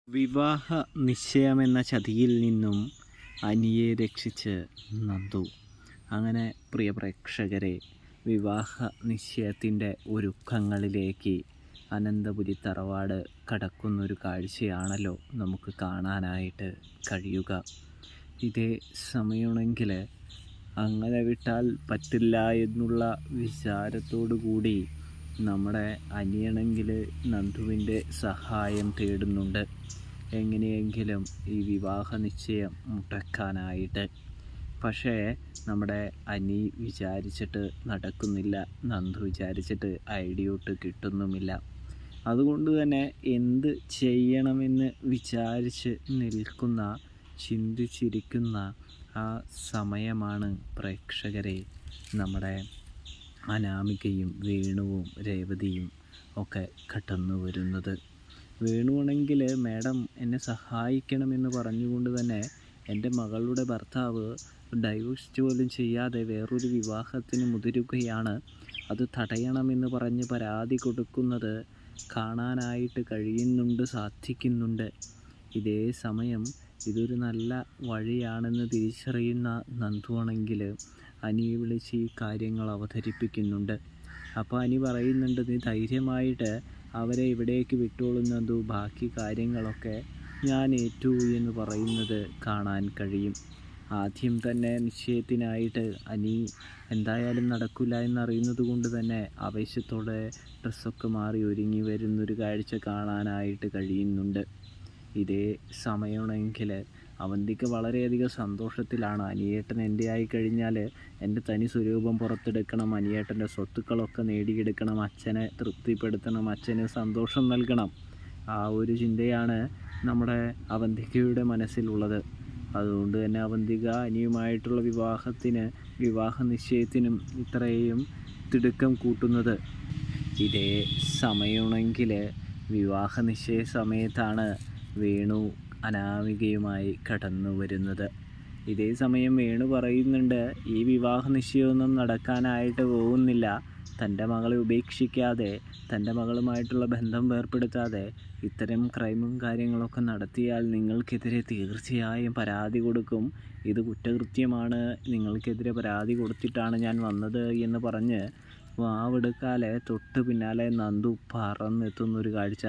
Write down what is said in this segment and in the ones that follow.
വിവാഹ നിശ്ചയമെന്ന ചതിയിൽ നിന്നും അനിയെ രക്ഷിച്ച് നന്ദു. അങ്ങനെ പ്രിയ പ്രേക്ഷകരെ, വിവാഹ നിശ്ചയത്തിൻ്റെ ഒരുക്കങ്ങളിലേക്ക് അനന്തപുരി തറവാട് കടക്കുന്നൊരു കാഴ്ചയാണല്ലോ നമുക്ക് കാണാനായിട്ട് കഴിയുക. ഇതേ സമയമാണെങ്കിൽ അങ്ങനെ വിട്ടാൽ പറ്റില്ല എന്നുള്ള വിചാരത്തോടു കൂടി നമ്മുടെ അനിയണെങ്കിൽ നന്ദുവിൻ്റെ സഹായം തേടുന്നുണ്ട്. എങ്ങനെയെങ്കിലും ഈ വിവാഹ നിശ്ചയം മുടക്കാനായിട്ട്. പക്ഷേ നമ്മുടെ അനി വിചാരിച്ചിട്ട് നടക്കുന്നില്ല, നന്ദു വിചാരിച്ചിട്ട് ഐഡിയോട്ട് കിട്ടുന്നുമില്ല. അതുകൊണ്ട് തന്നെ എന്ത് ചെയ്യണമെന്ന് വിചാരിച്ച് നിൽക്കുന്ന, ചിന്തിച്ചിരിക്കുന്ന ആ സമയമാണ് പ്രേക്ഷകരെ നമ്മുടെ അനാമികയും വേണുവും രേവതിയും ഒക്കെ കടന്നു വരുന്നത്. വേണുവാണെങ്കിൽ മാഡം എന്നെ സഹായിക്കണമെന്ന് പറഞ്ഞുകൊണ്ട് തന്നെ എൻ്റെ മകളുടെ ഭർത്താവ് ഡൈവേഴ്സ് പോലും ചെയ്യാതെ വേറൊരു വിവാഹത്തിന് മുതിരുകയാണ്, അത് തടയണമെന്ന് പറഞ്ഞ് പരാതി കൊടുക്കുന്നത് കാണാനായിട്ട് കഴിയുന്നുണ്ട്, സാധിക്കുന്നുണ്ട്. ഇതേ സമയം ഇതൊരു നല്ല വഴിയാണെന്ന് തിരിച്ചറിയുന്ന നന്ദുവാണെങ്കിൽ അനിയെ വിളിച്ച് ഈ കാര്യങ്ങൾ അവതരിപ്പിക്കുന്നുണ്ട്. അപ്പോൾ അനി പറയുന്നുണ്ട്, നീ ധൈര്യമായിട്ട് അവരെ ഇവിടേക്ക് വിട്ടോളുന്നതു, ബാക്കി കാര്യങ്ങളൊക്കെ ഞാൻ ഏറ്റു എന്ന് പറയുന്നത് കാണാൻ കഴിയും. ആദ്യം തന്നെ നിശ്ചയത്തിനായിട്ട് അനി എന്തായാലും നടക്കില്ല എന്നറിയുന്നത് കൊണ്ട് തന്നെ ആവേശത്തോടെ ഡ്രസ്സൊക്കെ മാറി ഒരുങ്ങി വരുന്നൊരു കാഴ്ച കാണാനായിട്ട് കഴിയുന്നുണ്ട്. ഇതേ സമയമാണെങ്കിൽ അവന്തിക്ക് വളരെയധികം സന്തോഷത്തിലാണ്. അനിയേട്ടൻ എൻ്റെ ആയിക്കഴിഞ്ഞാൽ എൻ്റെ തനി സ്വരൂപം പുറത്തെടുക്കണം, അനിയേട്ടൻ്റെ സ്വത്തുക്കളൊക്കെ നേടിയെടുക്കണം, അച്ഛനെ തൃപ്തിപ്പെടുത്തണം, അച്ഛന് സന്തോഷം നൽകണം. ആ ഒരു ചിന്തയാണ് നമ്മുടെ അവന്തികയുടെ മനസ്സിലുള്ളത്. അതുകൊണ്ട് തന്നെ അവന്തിക അനിയുമായിട്ടുള്ള വിവാഹ നിശ്ചയത്തിനും ഇത്രയും തിടുക്കം കൂട്ടുന്നത്. ഇതേ സമയമാണെങ്കിൽ വിവാഹ നിശ്ചയ സമയത്താണ് വേണു അനാമികയുമായി കടന്നു വരുന്നത്. ഇതേ സമയം വേണു പറയുന്നുണ്ട്, ഈ വിവാഹ നിശ്ചയമൊന്നും നടക്കാനായിട്ട് പോകുന്നില്ല. തൻ്റെ മകളെ ഉപേക്ഷിക്കാതെ, തൻ്റെ മകളുമായിട്ടുള്ള ബന്ധം വേർപ്പെടുത്താതെ ഇത്തരം ക്രൈമും കാര്യങ്ങളൊക്കെ നടത്തിയാൽ നിങ്ങൾക്കെതിരെ തീർച്ചയായും പരാതി കൊടുക്കും. ഇത് കുറ്റകൃത്യമാണ്, നിങ്ങൾക്കെതിരെ പരാതി കൊടുത്തിട്ടാണ് ഞാൻ വന്നത് എന്ന് പറഞ്ഞ് വാവെടുക്കാലെ തൊട്ട് പിന്നാലെ നന്ദു പറന്നെത്തുന്നൊരു കാഴ്ച.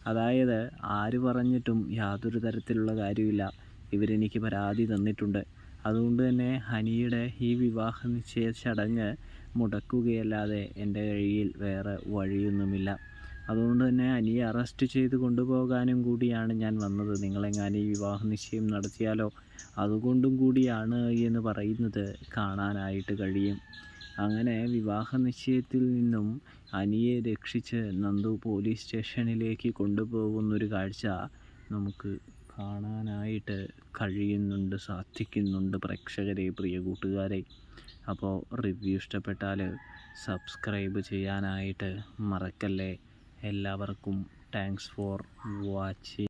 അതായത് ആര് പറഞ്ഞിട്ടും യാതൊരു തരത്തിലുള്ള കാര്യമില്ല, ഇവരെനിക്ക് പരാതി തന്നിട്ടുണ്ട്. അതുകൊണ്ട് തന്നെ ഹനിയുടെ ഈ വിവാഹ നിശ്ചയ ചടങ്ങ് മുടക്കുകയല്ലാതെ എൻ്റെ കയ്യിൽ വേറെ വഴിയൊന്നുമില്ല. അതുകൊണ്ട് തന്നെ അനിയെ അറസ്റ്റ് ചെയ്ത് കൊണ്ടുപോകാനും കൂടിയാണ് ഞാൻ വന്നത്. നിങ്ങളെങ്ങാനും ഈ വിവാഹ നിശ്ചയം നടത്തിയാലോ, അതുകൊണ്ടും കൂടിയാണ് എന്ന് പറയുന്നത് കാണാനായിട്ട് കഴിയും. അങ്ങനെ വിവാഹ നിശ്ചയത്തിൽ നിന്നും അനിയെ രക്ഷിച്ച് നന്ദു പോലീസ് സ്റ്റേഷനിലേക്ക് കൊണ്ടുപോകുന്നൊരു കാഴ്ച നമുക്ക് കാണാനായിട്ട് കഴിയുന്നുണ്ട്, സാധിക്കുന്നുണ്ട് പ്രേക്ഷകരെ, പ്രിയ കൂട്ടുകാരെ. അപ്പോൾ റിവ്യൂ ഇഷ്ടപ്പെട്ടാൽ സബ്സ്ക്രൈബ് ചെയ്യാനായിട്ട് മറക്കല്ലേ. എല്ലാവർക്കും താങ്ക്സ് ഫോർ വാച്ചിങ്.